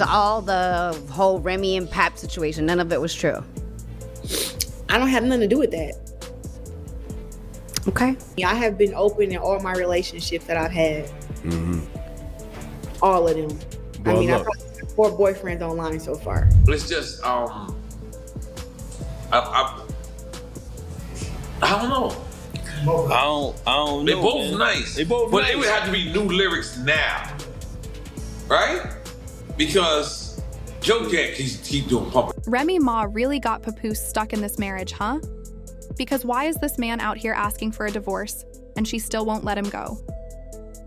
All the whole Remy and Pap situation, none of it was true. I don't have nothing to do with that. Okay. I have been open in all my relationships that I've had. Mm-hmm. All of them. Well, I mean, I've had 4 boyfriends online so far. It's just, I don't know. I don't know. They both man. nice. They both but nice. It would have to be new lyrics now. Right? Because Joe can't keep doing pumping. Remy Ma really got Papoose stuck in this marriage, huh? Because why is this man out here asking for a divorce, and she still won't let him go?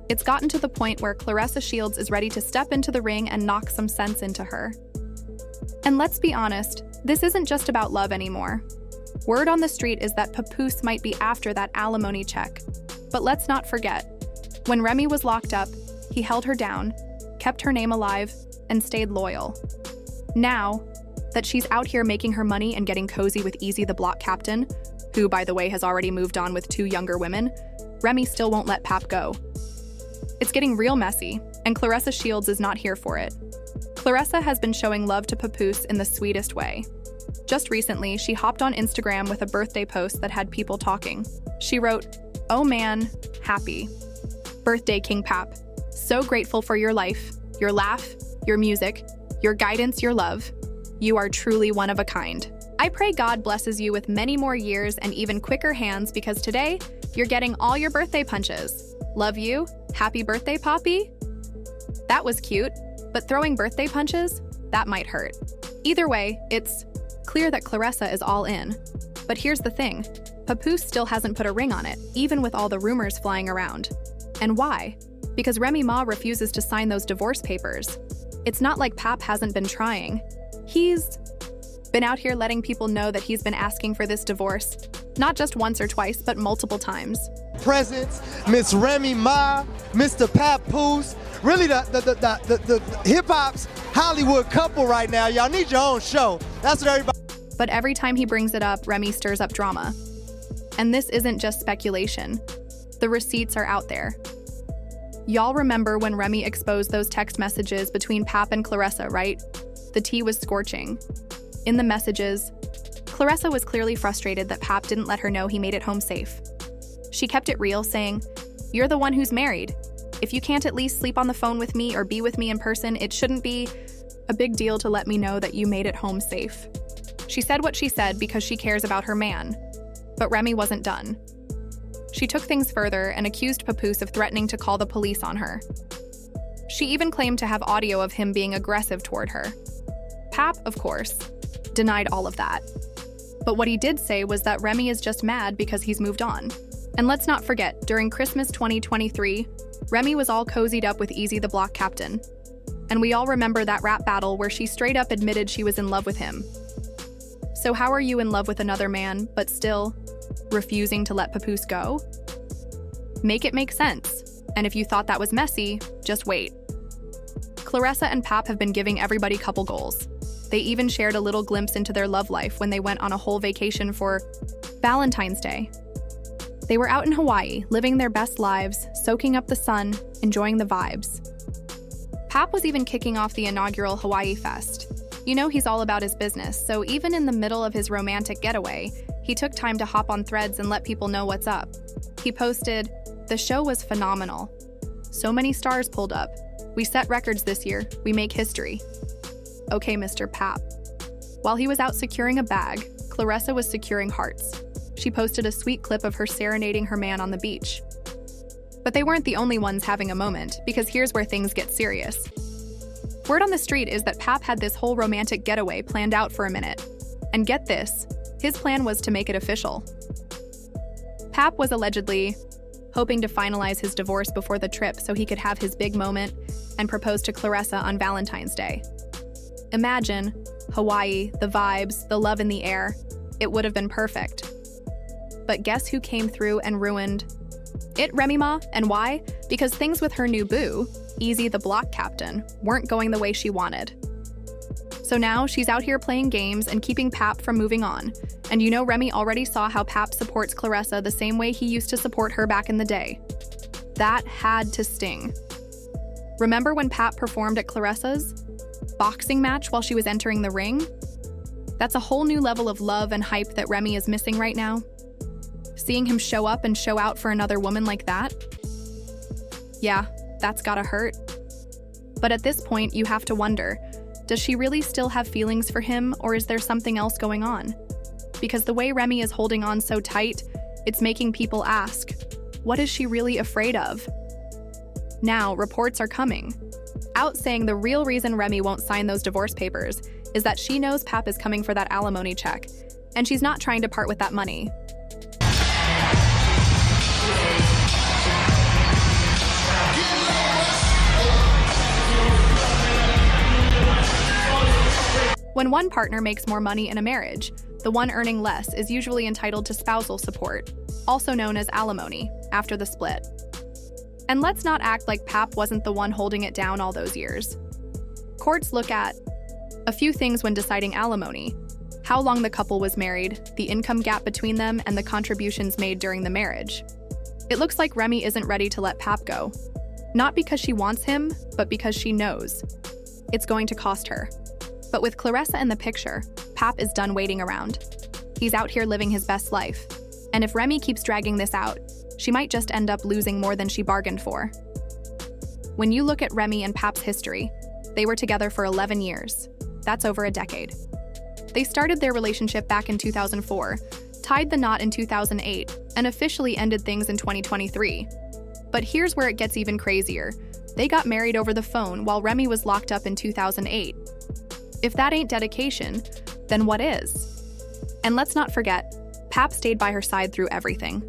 It's gotten to the point where Claressa Shields is ready to step into the ring and knock some sense into her. And let's be honest, this isn't just about love anymore. Word on the street is that Papoose might be after that alimony check. But let's not forget, when Remy was locked up, he held her down, kept her name alive, and stayed loyal. Now that she's out here making her money and getting cozy with Easy the Block Captain, who, by the way, has already moved on with 2 younger women, Remy still won't let Pap go. It's getting real messy, and Claressa Shields is not here for it. Claressa has been showing love to Papoose in the sweetest way. Just recently, she hopped on Instagram with a birthday post that had people talking. She wrote, "Oh man, happy. Birthday, King Pap. So grateful for your life, your laugh, your music, your guidance, your love. You are truly one of a kind. I pray God blesses you with many more years and even quicker hands because today, you're getting all your birthday punches. Love you. Happy birthday, Poppy." That was cute, but throwing birthday punches? That might hurt. Either way, it's clear that Claressa is all in. But here's the thing. Papoose still hasn't put a ring on it, even with all the rumors flying around. And why? Because Remy Ma refuses to sign those divorce papers. It's not like Pap hasn't been trying. He's been out here letting people know that he's been asking for this divorce, not just once or twice, but multiple times. Presence, Miss Remy Ma, Mr. Papoose, really the hip-hop's Hollywood couple right now. Y'all need your own show. That's what everybody... But every time he brings it up, Remy stirs up drama. And this isn't just speculation. The receipts are out there. Y'all remember when Remy exposed those text messages between Pap and Claressa, right? The tea was scorching. In the messages, Claressa was clearly frustrated that Pap didn't let her know he made it home safe. She kept it real, saying, "You're the one who's married. If you can't at least sleep on the phone with me or be with me in person, it shouldn't be a big deal to let me know that you made it home safe." She said what she said because she cares about her man. But Remy wasn't done. She took things further and accused Papoose of threatening to call the police on her. She even claimed to have audio of him being aggressive toward her. Pap, of course, denied all of that. But what he did say was that Remy is just mad because he's moved on. And let's not forget, during Christmas 2023, Remy was all cozied up with Easy the Block Captain. And we all remember that rap battle where she straight up admitted she was in love with him. So how are you in love with another man, but still refusing to let Papoose go? Make it make sense. And if you thought that was messy, just wait. Claressa and Pap have been giving everybody couple goals. They even shared a little glimpse into their love life when they went on a whole vacation for Valentine's Day. They were out in Hawaii, living their best lives, soaking up the sun, enjoying the vibes. Pap was even kicking off the inaugural Hawaii Fest. You know he's all about his business, so even in the middle of his romantic getaway, he took time to hop on Threads and let people know what's up. He posted, "The show was phenomenal. So many stars pulled up. We set records this year. We make history." Okay, Mr. Pap. While he was out securing a bag, Claressa was securing hearts. She posted a sweet clip of her serenading her man on the beach. But they weren't the only ones having a moment, because here's where things get serious. Word on the street is that Pap had this whole romantic getaway planned out for a minute. And get this, his plan was to make it official. Pap was allegedly hoping to finalize his divorce before the trip so he could have his big moment and propose to Claressa on Valentine's Day. Imagine, Hawaii, the vibes, the love in the air. It would have been perfect. But guess who came through and ruined it, Remy Ma? And why? Because things with her new boo, Easy the Block Captain, weren't going the way she wanted. So now she's out here playing games and keeping Pap from moving on. And you know Remy already saw how Pap supports Claressa the same way he used to support her back in the day. That had to sting. Remember when Pap performed at Claressa's? boxing match while she was entering the ring? That's a whole new level of love and hype that Remy is missing right now. Seeing him show up and show out for another woman like that? Yeah, that's gotta hurt. But at this point, you have to wonder, does she really still have feelings for him, or is there something else going on? Because the way Remy is holding on so tight, it's making people ask, what is she really afraid of? Now, reports are coming out saying the real reason Remy won't sign those divorce papers is that she knows Pap is coming for that alimony check, and she's not trying to part with that money. When one partner makes more money in a marriage, the one earning less is usually entitled to spousal support, also known as alimony, after the split. And let's not act like Pap wasn't the one holding it down all those years. Courts look at a few things when deciding alimony: how long the couple was married, the income gap between them, and the contributions made during the marriage. It looks like Remy isn't ready to let Pap go. Not because she wants him, but because she knows it's going to cost her. But with Claressa in the picture, Pap is done waiting around. He's out here living his best life. And if Remy keeps dragging this out, she might just end up losing more than she bargained for. When you look at Remy and Pap's history, they were together for 11 years. That's over a decade. They started their relationship back in 2004, tied the knot in 2008, and officially ended things in 2023. But here's where it gets even crazier. They got married over the phone while Remy was locked up in 2008. If that ain't dedication, then what is? And let's not forget, Pap stayed by her side through everything.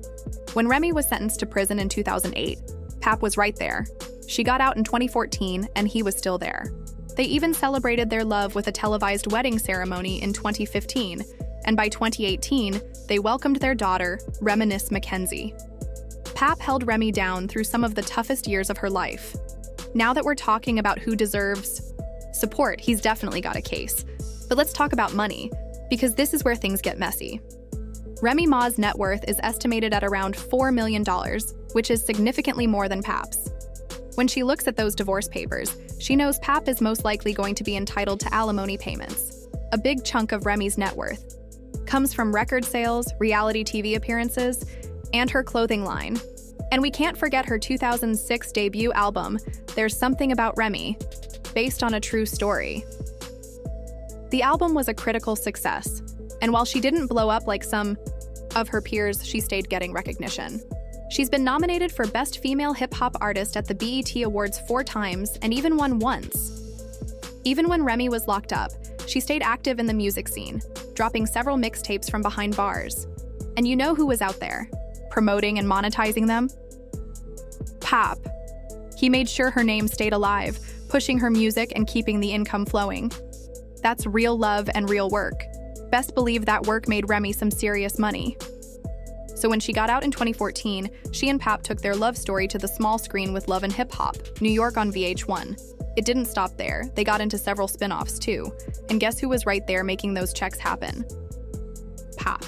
When Remy was sentenced to prison in 2008, Pap was right there. She got out in 2014, and he was still there. They even celebrated their love with a televised wedding ceremony in 2015, and by 2018, they welcomed their daughter, Reminisce Mackenzie. Pap held Remy down through some of the toughest years of her life. Now that we're talking about who deserves support, he's definitely got a case. But let's talk about money, because this is where things get messy. Remy Ma's net worth is estimated at around $4 million, which is significantly more than Pap's. When she looks at those divorce papers, she knows Pap is most likely going to be entitled to alimony payments. A big chunk of Remy's net worth comes from record sales, reality TV appearances, and her clothing line. And we can't forget her 2006 debut album, There's Something About Remy, based on a true story. The album was a critical success, and while she didn't blow up like some of her peers, she stayed getting recognition. She's been nominated for Best Female Hip-Hop Artist at the BET Awards 4 times and even won once. Even when Remy was locked up, she stayed active in the music scene, dropping several mixtapes from behind bars. And you know who was out there, promoting and monetizing them? Pap. He made sure her name stayed alive, pushing her music and keeping the income flowing. That's real love and real work. Best believe that work made Remy some serious money. So when she got out in 2014, she and Pap took their love story to the small screen with Love and Hip Hop, New York on VH1. It didn't stop there. They got into several spin-offs too. And guess who was right there making those checks happen? Pap.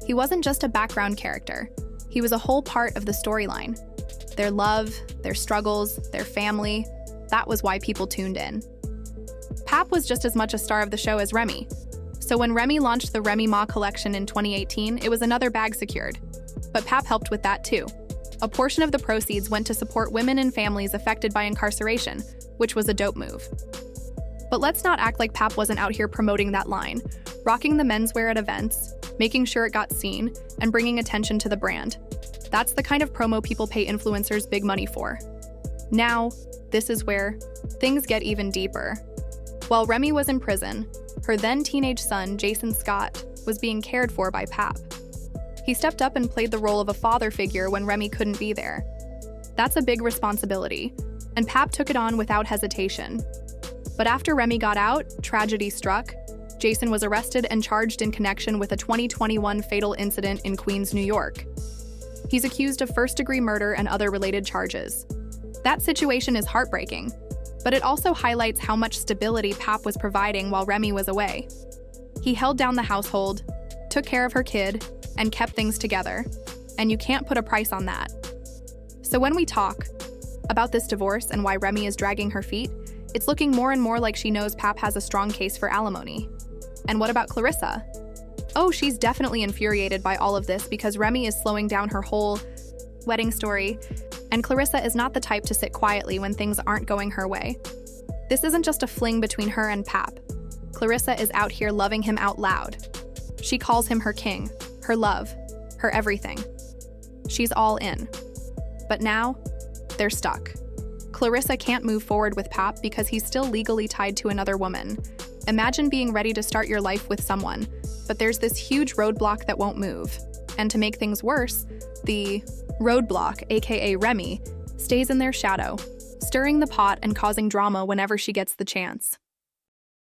He wasn't just a background character. He was a whole part of the storyline. Their love, their struggles, their family, that was why people tuned in. Pap was just as much a star of the show as Remy. So when Remy launched the Remy Ma collection in 2018, it was another bag secured. But Pap helped with that too. A portion of the proceeds went to support women and families affected by incarceration, which was a dope move. But let's not act like Pap wasn't out here promoting that line, rocking the menswear at events, making sure it got seen, and bringing attention to the brand. That's the kind of promo people pay influencers big money for. Now, this is where things get even deeper. While Remy was in prison, her then teenage son, Jason Scott, was being cared for by Pap. He stepped up and played the role of a father figure when Remy couldn't be there. That's a big responsibility, and Pap took it on without hesitation. But after Remy got out, tragedy struck. Jason was arrested and charged in connection with a 2021 fatal incident in Queens, New York. He's accused of first-degree murder and other related charges. That situation is heartbreaking, but it also highlights how much stability Pap was providing while Remy was away. He held down the household, took care of her kid, and kept things together, and you can't put a price on that. So when we talk about this divorce and why Remy is dragging her feet, It's looking more and more like she knows Pap has a strong case for alimony. And what about Claressa? Oh, she's definitely infuriated by all of this because Remy is slowing down her whole wedding story, and Claressa is not the type to sit quietly when things aren't going her way. This isn't just a fling between her and Pap. Claressa is out here loving him out loud. She calls him her king, her love, her everything. She's all in. But now, they're stuck. Claressa can't move forward with Pap because he's still legally tied to another woman. Imagine being ready to start your life with someone, but there's this huge roadblock that won't move. And to make things worse, the roadblock, aka Remy, stays in their shadow, stirring the pot and causing drama whenever she gets the chance.